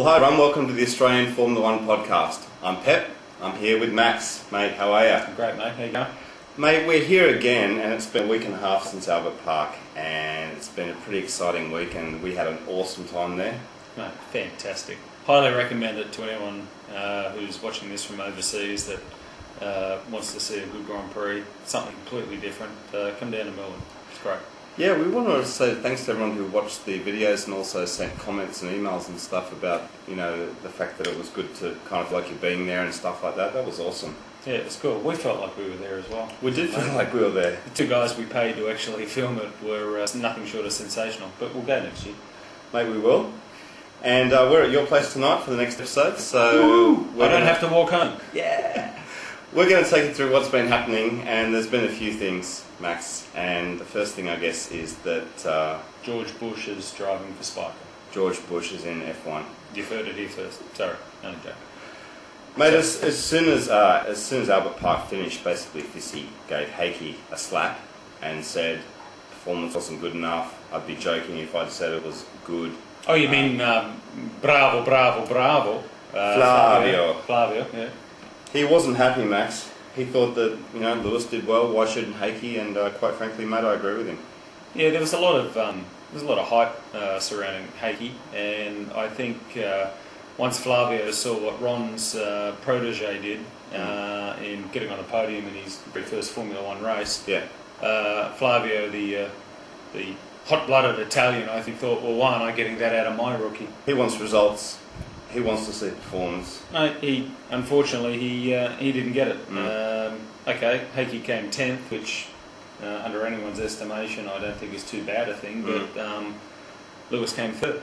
Well, hi everyone, welcome to the Australian Formula One podcast. I'm Pep, I'm here with Max. Mate, how are you? Great, mate. How you going? Mate, we're here again, and it's been a week and a half since Albert Park, and it's been a pretty exciting week, and we had an awesome time there. Mate, fantastic. Highly recommend it to anyone who's watching this from overseas that wants to see a good Grand Prix, something completely different. Come down to Melbourne. It's great. Yeah, we wanted to say thanks to everyone who watched the videos and also sent comments and emails and stuff about, you know, the fact that it was good to kind of like you being there and stuff like that. That was awesome. Yeah, it was cool. We felt like we were there as well. We did feel like we were there. The two guys we paid to actually film it were nothing short of sensational, but we'll go next year. Mate, we will. And we're at your place tonight for the next episode, so... I don't have to walk home. Yeah! We're going to take you through what's been happening, and there's been a few things, Max. And the first thing, I guess, is that... George Bush is driving for Spiker. George Bush is in F1. You've heard it here first. Sorry, only joke. Mate, as soon as Albert Park finished, basically Fissy gave Heikki a slap and said performance wasn't good enough. I'd be joking if I'd said it was good. Oh, you mean bravo, bravo, bravo. Flavio, yeah. He wasn't happy, Max. He thought that, you know, Lewis did well. Why shouldn't Heikki? And quite frankly, mate, I agree with him. Yeah, there was a lot of hype surrounding Heikki, and I think once Flavio saw what Ron's protege did in getting on the podium in his very first Formula One race, yeah, Flavio, the hot-blooded Italian, I think thought, well, why aren't I getting that out of my rookie? He wants results. He wants to see performance. No, unfortunately he didn't get it. Okay, Heikki came 10th, which under anyone's estimation I don't think is too bad a thing, but Lewis came 3rd.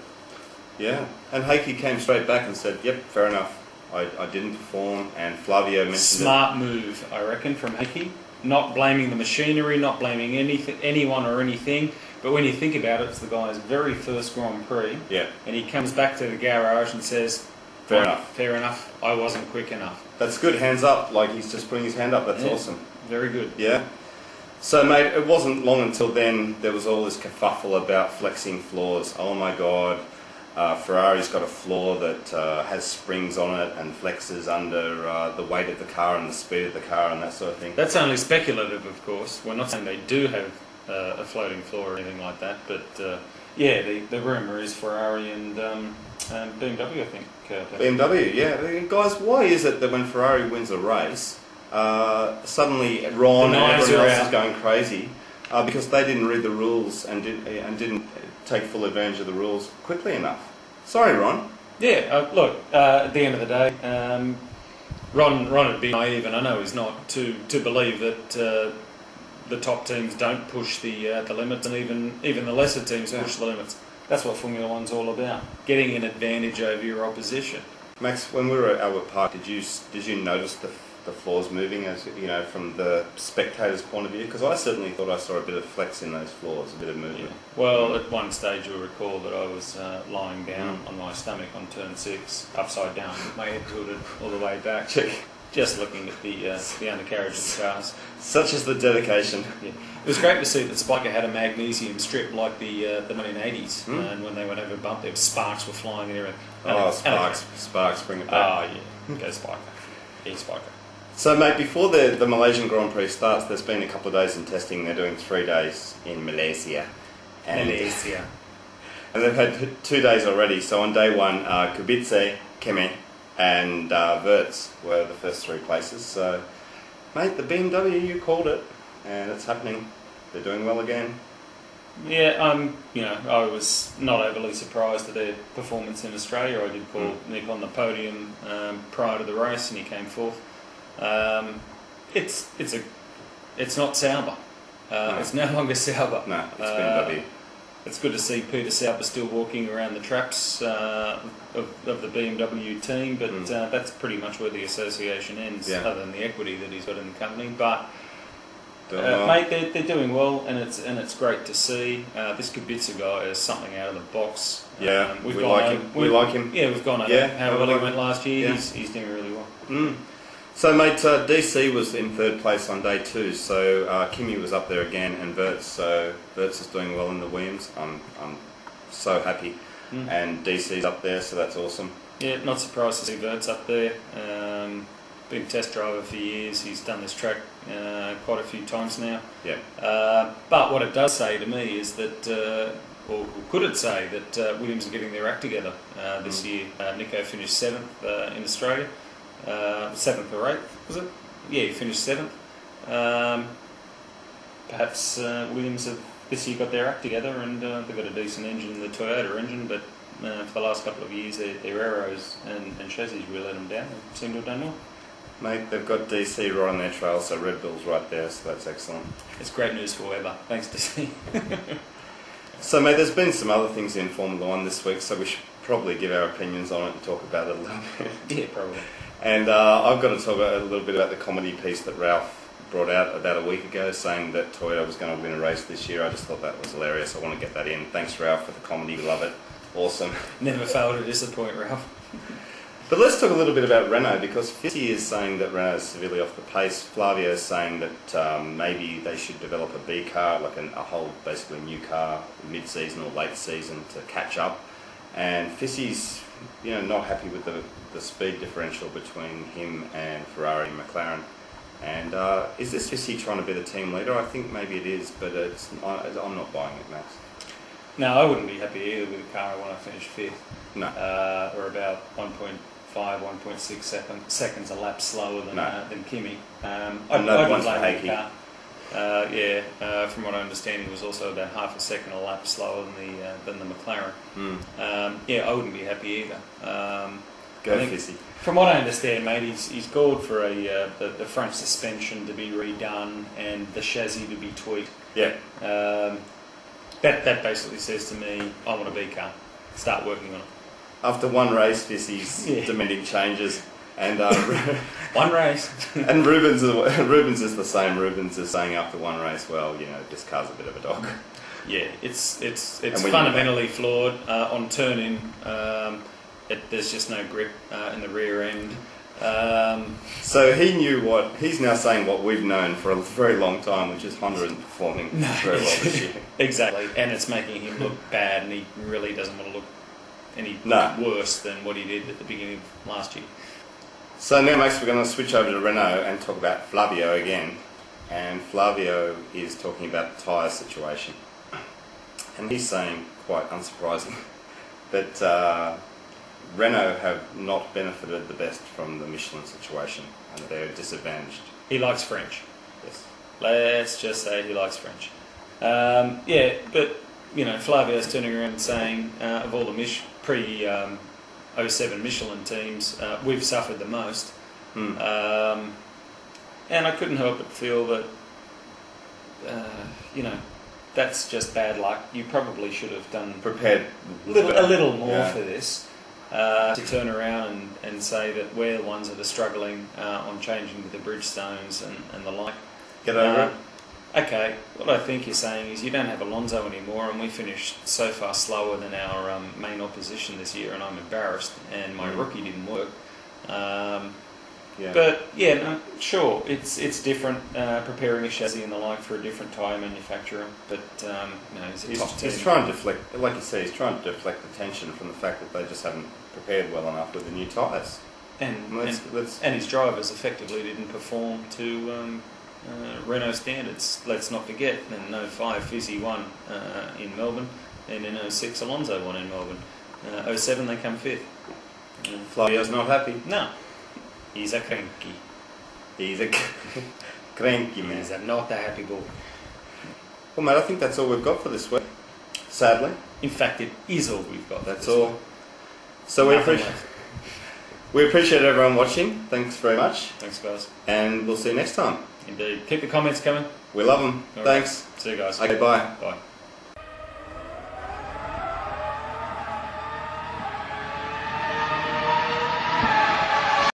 Yeah, and Heikki came straight back and said, yep, fair enough, I didn't perform, and Flavio mentioned Smart move, I reckon, from Heikki. Not blaming the machinery, not blaming anyone or anything, but when you think about it, it's the guy's very first Grand Prix, yeah, and he comes back to the garage and says, fair enough. Fair enough, I wasn't quick enough. That's good, hands up, like he's just putting his hand up, that's awesome. Very good. Yeah. So, mate, it wasn't long until then there was all this kerfuffle about flexing floors. Oh my God, Ferrari's got a floor that has springs on it and flexes under the weight of the car and the speed of the car and that sort of thing. That's only speculative, of course. We're not saying they do have a floating floor or anything like that, but yeah, the rumour is Ferrari and BMW, I think. BMW, yeah. Guys, why is it that when Ferrari wins a race, suddenly Ron and everyone else is going crazy because they didn't read the rules and didn't take full advantage of the rules quickly enough? Sorry, Ron. Yeah, look, at the end of the day, Ron would be naive, and I know he's not, to believe that the top teams don't push the limits, and even the lesser teams push the limits. That's what Formula One's all about, getting an advantage over your opposition. Max, when we were at Albert Park, did you notice the floors moving, as you know, from the spectator's point of view? Because I certainly thought I saw a bit of flex in those floors, a bit of movement. Yeah. Well, at one stage you'll recall that I was lying down on my stomach on turn 6, upside down, with my head tilted all the way back, just looking at the undercarriage of the cars. Such is the dedication. Yeah. It was great to see that Spiker had a magnesium strip like the 1980s, and when they went over a bump, there sparks were flying and everything. Sparks, bring it back. Oh yeah, go Spiker. Yeah, Spiker. So, mate, before the Malaysian Grand Prix starts, there's been a couple of days in testing. They're doing 3 days in Malaysia. And they've had 2 days already. So on day 1, Kubica, Keme and Wirtz were the first 3 places. So, mate, the BMW, you called it, and it's happening. They're doing well again. Yeah, you know, I was not overly surprised at their performance in Australia. I did call Nick on the podium prior to the race, and he came 4th. It's not Sauber. No. It's no longer Sauber. No, it's BMW. It's good to see Peter Sauber still walking around the traps of the BMW team, but that's pretty much where the association ends, other than the equity that he's got in the company. But mate, they're doing well, and it's great to see. This Kubica guy is something out of the box. Yeah, we like him. Yeah, we've gone over how well he went last year. Yeah. He's doing really well. So, mate, DC was in 3rd place on day 2, so Kimi was up there again, and Wirtz. So Wirtz is doing well in the Williams. I'm so happy, and DC's up there, so that's awesome. Yeah, not surprised to see Vert's up there. Been a test driver for years. He's done this track quite a few times now. Yeah. But what it does say to me is that, or could it say that Williams are getting their act together this year? Nico finished 7th in Australia. 7th or 8th, was it? Yeah, he finished 7th. Perhaps Williams have this year got their act together, and they've got a decent engine, the Toyota engine, but for the last couple of years their aeros and chassis really let them down. They seem to have done well. Mate, they've got DC right on their trail, so Red Bull's right there, so that's excellent. It's great news for Weber. Thanks, DC. So, mate, there's been some other things in Formula 1 this week, so we should probably give our opinions on it and talk about it a little bit. Yeah, probably. And I've got to talk a little bit about the comedy piece that Ralph brought out about a week ago, saying that Toyota was going to win a race this year. I just thought that was hilarious. I want to get that in. Thanks, Ralph, for the comedy. We love it. Awesome. Never failed to disappoint, Ralph. But let's talk a little bit about Renault, because Fissi is saying that Renault is severely off the pace. Flavio is saying that maybe they should develop a B car, like a whole basically new car, mid-season or late season to catch up. And Fissi's not happy with the speed differential between him and Ferrari and McLaren. And is this Fissi trying to be the team leader? I think maybe it is, but I'm not buying it, Max. No, I wouldn't be happy either with a car when I finish 5th. No. Or about 1.6 seconds a lap slower than Kimi. I'd no be points for blaming Heikki. the car. From what I understand, he was also about half a second a lap slower than the McLaren. I wouldn't be happy either. Go Fissi. From what I understand, mate, he's called for the front suspension to be redone and the chassis to be tweaked. Yeah. That basically says to me, I want a B car. Start working on it. After one race, Fissi's demanding changes, and one race. And Rubens is the same. Rubens is saying after one race, well, this car's a bit of a dog. Yeah, it's fundamentally flawed on turn-in. There's just no grip in the rear end. So he's now saying what we've known for a very long time, which is Honda isn't performing very well this year. Exactly, and it's making him look bad, and he really doesn't want to look any worse than what he did at the beginning of last year. So now, Max, we're going to switch over to Renault and talk about Flavio again. And Flavio is talking about the tyre situation. And he's saying, quite unsurprising, that Renault have not benefited the best from the Michelin situation, and they're disadvantaged. He likes French. Yes. Let's just say he likes French. But Flavio's turning around and saying, of all the pre-07 Michelin teams, we've suffered the most. And I couldn't help but feel that, that's just bad luck. You probably should have prepared a little more for this. To turn around and say that we're the ones that are struggling on changing the Bridgestones and the like. Get over it. Okay, what I think you're saying is you don't have Alonso anymore, and we finished so far slower than our main opposition this year, and I'm embarrassed, and my rookie didn't work. But sure, it's different preparing a chassis and the like for a different tyre manufacturer. But he's trying to deflect, like you say, he's trying to deflect the tension from the fact that they just haven't prepared well enough with the new tyres. And his drivers effectively didn't perform to Renault standards. Let's not forget, in 05 Fissi won in Melbourne, and in 06 Alonso won in Melbourne. 07 they come 5th. Flavio's not happy. No. He's a cranky. He's a cranky man. He's not a happy boy. Well, mate, I think that's all we've got for this week. Sadly. In fact, it is all we've got. That's all. So we appreciate everyone watching. Thanks very much. Thanks, guys. And we'll see you next time. Indeed. Keep the comments coming. We love them. All Thanks. Right. See you guys. Okay, bye. Bye.